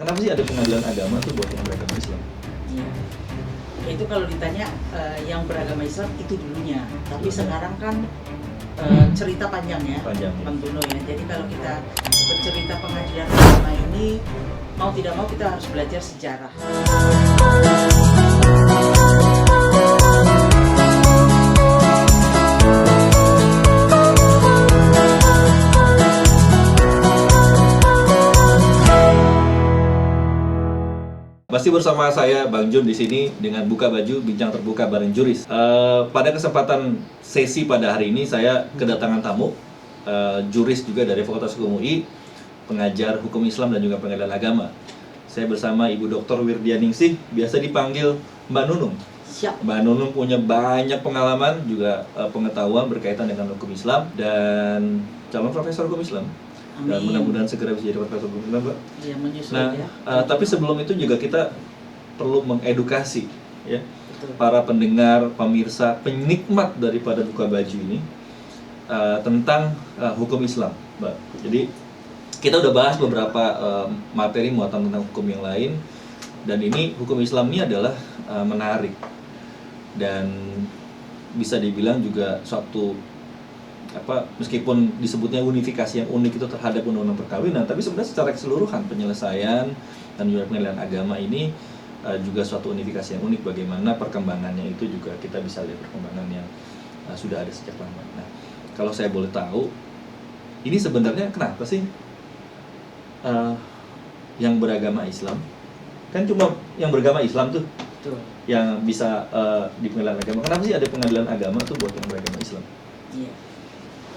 Kenapa sih ada pengadilan agama tuh buat yang beragama Islam? Iya. Itu kalau ditanya yang beragama Islam itu dulunya, tapi sekarang kan cerita panjang ya, Panjang, ya. Bang Duno ya. Jadi kalau kita bercerita pengadilan agama ini, mau tidak mau kita harus belajar sejarah. Masih bersama saya Bang Jun di sini dengan Buka Baju Bincang Terbuka bareng Juris. Pada kesempatan sesi pada hari ini saya kedatangan tamu Juris juga dari Fakultas Hukum UI, pengajar hukum Islam dan juga pengadilan agama. Saya bersama Ibu Dr. Wirdianingsih, biasa dipanggil Mbak Nunung. Siap. Mbak Nunung punya banyak pengalaman juga pengetahuan berkaitan dengan hukum Islam dan calon profesor hukum Islam. Amin. Dan mudah-mudahan segera bisa jadi profesor hukum Islam, Mbak. Iya, menyusul Nah, ya. tapi sebelum itu juga kita perlu mengedukasi ya Betul. para pendengar, pemirsa, penikmat daripada Buka Baju ini tentang hukum Islam, Mbak. Jadi kita udah bahas beberapa materi muatan tentang hukum yang lain, dan ini hukum Islam ini adalah menarik dan bisa dibilang juga suatu meskipun disebutnya unifikasi yang unik itu terhadap undang-undang perkawinan, tapi sebenarnya secara keseluruhan penyelesaian dan juga pengadilan agama ini juga suatu unifikasi yang unik. Bagaimana perkembangannya itu juga kita bisa lihat perkembangan yang sudah ada sejak lama. Nah, kalau saya boleh tahu, ini sebenarnya kenapa sih yang beragama Islam, kan cuma yang beragama Islam tuh Betul. yang bisa di pengadilan agama. Kenapa sih ada pengadilan agama tuh buat yang beragama Islam? Iya.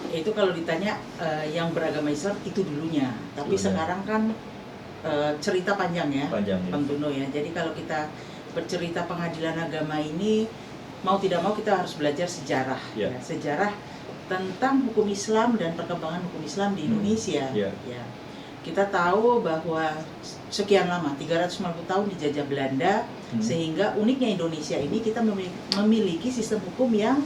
Itu kalau ditanya yang beragama Islam itu dulunya, tapi Dulunya. sekarang kan cerita panjang ya, Panjang, ya. Bang Duno ya. Jadi kalau kita bercerita pengadilan agama ini, mau tidak mau kita harus belajar sejarah, Ya. ya, sejarah tentang hukum Islam dan perkembangan hukum Islam di Indonesia. Ya. Ya. Kita tahu bahwa sekian lama, 350 tahun dijajah Belanda, sehingga uniknya Indonesia ini kita memiliki sistem hukum yang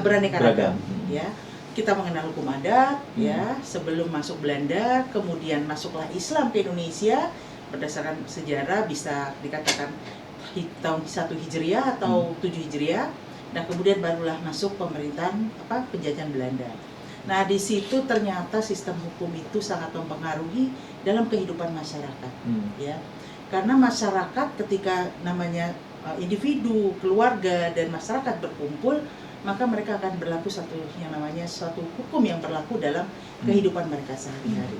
beraneka ragam. Ya. Kita mengenal hukum adat, ya, sebelum masuk Belanda, kemudian masuklah Islam ke Indonesia berdasarkan sejarah bisa dikatakan tahun 1 Hijriah atau 7 Hijriah. Nah, kemudian barulah masuk pemerintahan penjajahan Belanda. Nah, di situ ternyata sistem hukum itu sangat mempengaruhi dalam kehidupan masyarakat, ya. Karena masyarakat ketika namanya individu, keluarga dan masyarakat berkumpul, maka mereka akan berlaku suatu hukum yang berlaku dalam kehidupan mereka sehari-hari.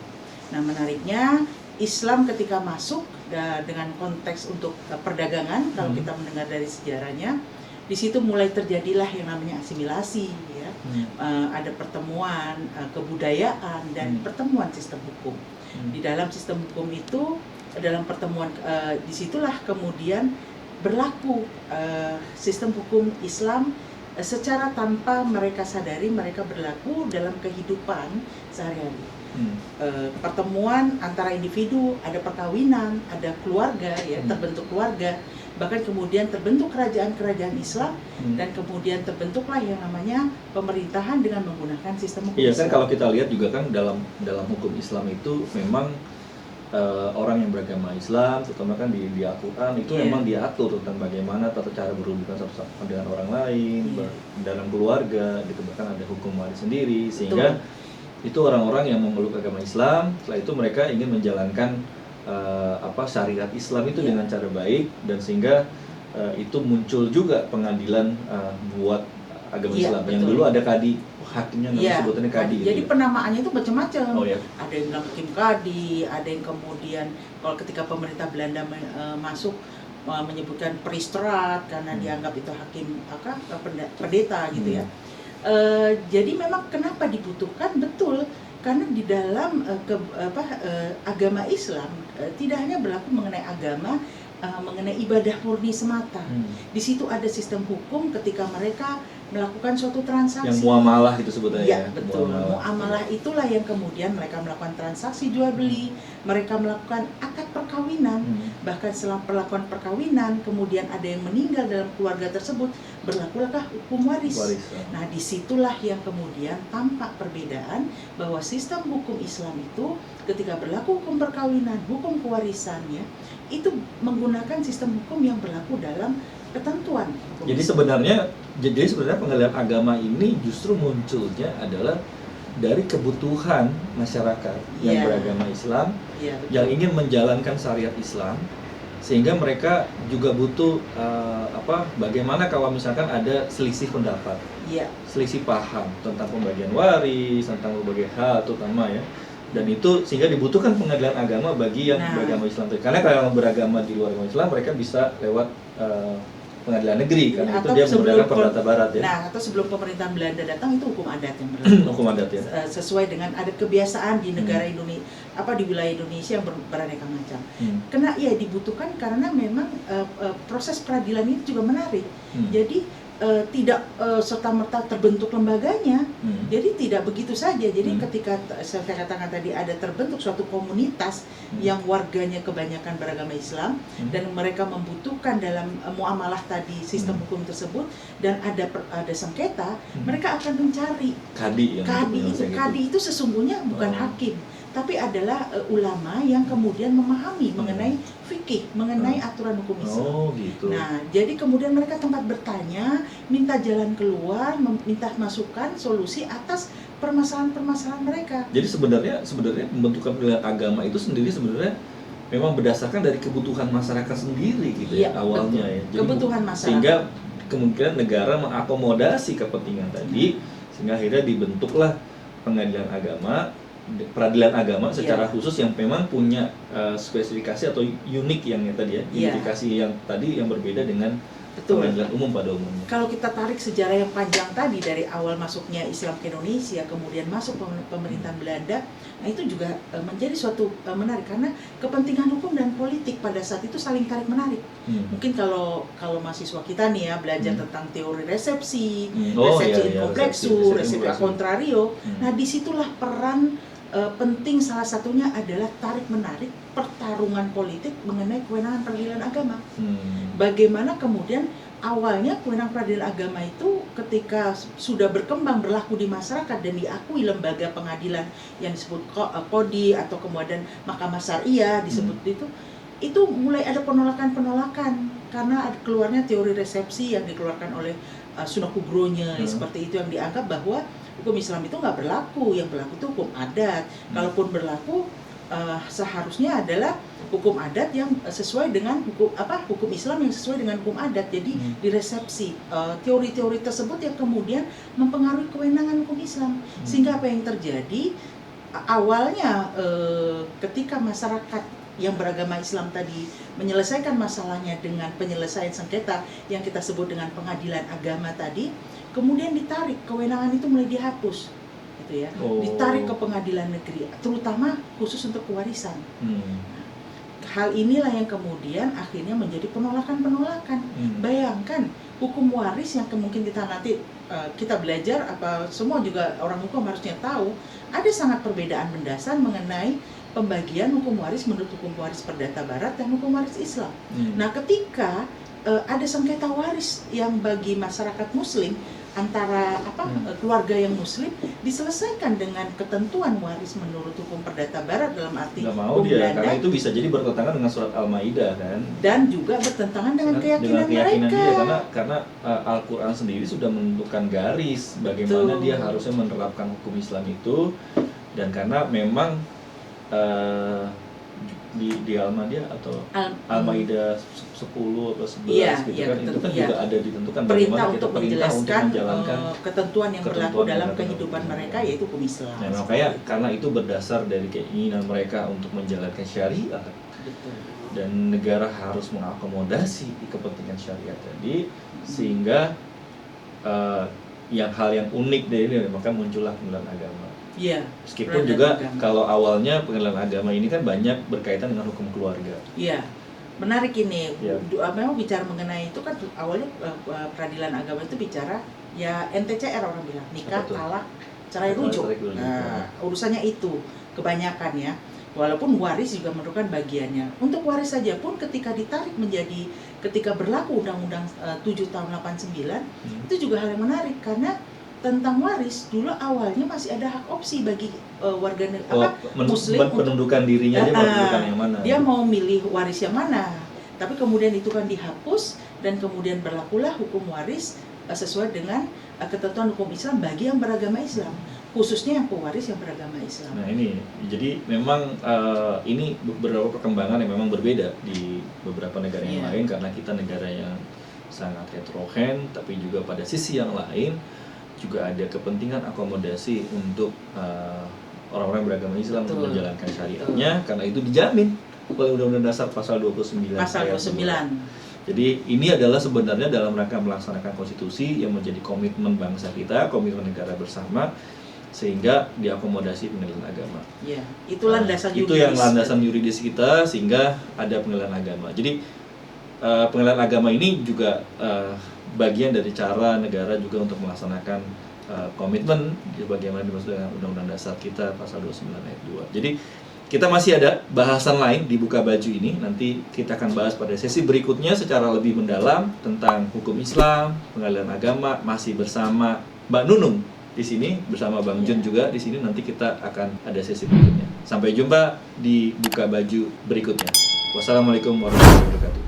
Nah, menariknya Islam ketika masuk dengan konteks untuk perdagangan, kalau kita mendengar dari sejarahnya, di situ mulai terjadilah yang namanya asimilasi, ya. Ada pertemuan kebudayaan dan pertemuan sistem hukum. Di dalam sistem hukum itu, dalam pertemuan disitulah kemudian berlaku sistem hukum Islam secara tanpa mereka sadari, mereka berlaku dalam kehidupan sehari-hari. Pertemuan antara individu, ada perkawinan, ada keluarga, ya, terbentuk keluarga, bahkan kemudian terbentuk kerajaan-kerajaan Islam, dan kemudian terbentuklah yang namanya pemerintahan dengan menggunakan sistem hukum Iya Islam. kan, kalau kita lihat juga kan dalam hukum Islam itu memang orang yang beragama Islam, terutama kan di Al-Quran itu memang diatur tentang bagaimana tata cara berhubungan satu dengan orang lain, dalam keluarga, gitu. Bahkan ada hukum waris sendiri, sehingga itu orang-orang yang memeluk agama Islam, setelah itu mereka ingin menjalankan syariat Islam itu dengan cara baik, dan sehingga itu muncul juga pengadilan buat agama Islam. Yang dulu ada kadi, hakimnya sebutannya kadi. Jadi penamaannya itu macam-macam. Ada yang bilang hakim kadi, ada yang kemudian kalau ketika pemerintah Belanda masuk menyebutkan peristrat karena dianggap itu hakim pendeta gitu ya. Jadi memang kenapa dibutuhkan, betul, karena di dalam agama Islam tidak hanya berlaku mengenai agama, mengenai ibadah murni semata. Di situ ada sistem hukum ketika mereka melakukan suatu transaksi. Yang muamalah itu sebetulnya. Ya, betul. Muamalah itulah yang kemudian mereka melakukan transaksi jual beli, mereka melakukan akad perkawinan perkawinan, bahkan setelah perlakuan perkawinan, kemudian ada yang meninggal dalam keluarga tersebut, berlakulah hukum waris. Nah, disitulah yang kemudian tampak perbedaan bahwa sistem hukum Islam itu ketika berlaku hukum perkawinan, hukum kewarisannya, itu menggunakan sistem hukum yang berlaku dalam ketentuan. Jadi sebenarnya pengadilan agama ini justru munculnya adalah dari kebutuhan masyarakat yang beragama Islam, yang ingin menjalankan syariat Islam, sehingga mereka juga butuh bagaimana kalau misalkan ada selisih pendapat, selisih paham tentang pembagian waris, tentang berbagai hal terutama ya. Dan itu sehingga dibutuhkan pengadilan agama bagi yang beragama Islam. Karena kalau yang beragama di luar agama Islam, mereka bisa lewat pengadilan negeri, karena itu dia menggunakan perdata barat ya. Nah, atau sebelum pemerintahan Belanda datang itu hukum adat yang berlaku. Hukum adat ya. Sesuai dengan adat kebiasaan di negara Indonesia, di wilayah Indonesia yang beraneka macam. Karena dibutuhkan karena memang proses peradilan ini juga menarik. Jadi tidak serta-merta terbentuk lembaganya, jadi tidak begitu saja. Jadi ketika saya katakan tadi ada terbentuk suatu komunitas yang warganya kebanyakan beragama Islam dan mereka membutuhkan dalam muamalah tadi sistem hukum tersebut dan ada sengketa, mereka akan mencari kadi itu sesungguhnya bukan hakim, tapi adalah ulama yang kemudian memahami mengenai fikih, mengenai aturan hukum Islam. Gitu. Nah, jadi kemudian mereka tempat bertanya, minta jalan keluar, minta masukan, solusi atas permasalahan-permasalahan mereka. Jadi sebenarnya pembentukan pengadilan agama itu sendiri sebenarnya memang berdasarkan dari kebutuhan masyarakat sendiri gitu ya awalnya ya. Jadi kebutuhan masyarakat. Sehingga kemungkinan negara mengakomodasi kepentingan tadi, sehingga akhirnya dibentuklah pengadilan agama, peradilan agama secara khusus yang memang punya spesifikasi atau unik yang tadi ya, identifikasi yang tadi yang berbeda dengan pengadilan umum pada umumnya. Kalau kita tarik sejarah yang panjang tadi dari awal masuknya Islam ke Indonesia, kemudian masuk pemerintahan Belanda, nah itu juga menjadi suatu menarik karena kepentingan hukum dan politik pada saat itu saling tarik menarik. Mungkin kalau mahasiswa kita nih ya belajar tentang teori resepsi, resepsi in complexu, resepsi a contrario. Nah, disitulah peran penting salah satunya adalah tarik menarik pertarungan politik mengenai kewenangan peradilan agama. Bagaimana kemudian awalnya kewenangan peradilan agama itu ketika sudah berkembang berlaku di masyarakat dan diakui lembaga pengadilan yang disebut Qadi atau kemudian Mahkamah Syariah disebut itu mulai ada penolakan karena keluarnya teori resepsi yang dikeluarkan oleh Sunan Kudronya seperti itu yang dianggap bahwa hukum Islam itu nggak berlaku, yang berlaku itu hukum adat. Kalaupun berlaku seharusnya adalah hukum adat yang sesuai dengan hukum Islam yang sesuai dengan hukum adat. Jadi di resepsi teori-teori tersebut yang kemudian mempengaruhi kewenangan hukum Islam. Sehingga apa yang terjadi awalnya ketika masyarakat yang beragama Islam tadi menyelesaikan masalahnya dengan penyelesaian sengketa yang kita sebut dengan pengadilan agama tadi, kemudian ditarik kewenangan itu mulai dihapus, gitu ya, ditarik ke pengadilan negeri, terutama khusus untuk kewarisan. Hal inilah yang kemudian akhirnya menjadi penolakan. Bayangkan hukum waris yang mungkin kita nanti kita belajar semua juga orang hukum harusnya tahu ada sangat perbedaan mendasar mengenai pembagian hukum waris menurut hukum waris perdata barat dan hukum waris Islam. Nah, ketika ada sengketa waris yang bagi masyarakat muslim antara keluarga yang muslim diselesaikan dengan ketentuan waris menurut hukum perdata barat dalam arti hukum Belanda, karena itu bisa jadi bertentangan dengan surat Al-Maidah kan, dan juga bertentangan dengan keyakinan mereka dia, karena Al-Quran sendiri sudah menentukan garis bagaimana dia harusnya menerapkan hukum Islam itu, dan karena memang di Al-Maidah atau Al-Maidah 10 atau 11 itu kan juga ada ditentukan perintah untuk menjelaskan ketentuan yang berlaku dalam kehidupan mereka, yaitu hukum Islam. Nah, makanya karena itu berdasar dari keinginan mereka untuk menjalankan syariat. Betul. Dan negara harus mengakomodasi di kepentingan syariat tadi, sehingga hal yang unik dari ini, maka muncullah pengadilan agama. Iya. Meskipun juga kalau awalnya pengadilan agama ini kan banyak berkaitan dengan hukum keluarga. Iya. Menarik ini. Memang bicara mengenai itu kan awalnya peradilan agama itu bicara ya NTCR orang bilang, nikah, talak, cerai rujuk. Nah, urusannya itu kebanyakan ya. Walaupun waris juga memerlukan bagiannya. Untuk waris saja pun ketika ditarik menjadi, ketika berlaku Undang-Undang 7 tahun 89, itu juga hal yang menarik karena tentang waris dulu awalnya masih ada hak opsi bagi warga negara Muslim untuk penundukan dirinya aja penundukan yang mana? Dia mau milih waris yang mana. Tapi kemudian itu kan dihapus dan kemudian berlakulah hukum waris sesuai dengan ketentuan hukum Islam bagi yang beragama Islam, khususnya yang pewaris yang beragama Islam. Nah ini, jadi memang ini beberapa perkembangan yang memang berbeda di beberapa negara yang lain karena kita negara yang sangat heterogen, tapi juga pada sisi yang lain juga ada kepentingan akomodasi untuk orang-orang beragama Islam untuk menjalankan syariatnya karena itu dijamin oleh Undang-Undang Dasar pasal 29. Pasal 29. Jadi ini adalah sebenarnya dalam rangka melaksanakan konstitusi yang menjadi komitmen bangsa kita, komitmen negara bersama, sehingga diakomodasi pengadilan agama. Ya, itu landasan yuridis. Itu yang landasan yuridis kita sehingga ada pengadilan agama. Jadi pengadilan agama ini juga bagian dari cara negara juga untuk melaksanakan komitmen bagaimana dimaksud dengan Undang-Undang Dasar kita pasal 29 ayat 2. Jadi kita masih ada bahasan lain di Buka Baju ini. Nanti kita akan bahas pada sesi berikutnya secara lebih mendalam tentang hukum Islam, pengadilan agama, masih bersama Mbak Nunung di sini bersama Bang Jun juga di sini. Nanti kita akan ada sesi berikutnya. Sampai jumpa di Buka Baju berikutnya. Wassalamualaikum warahmatullahi wabarakatuh.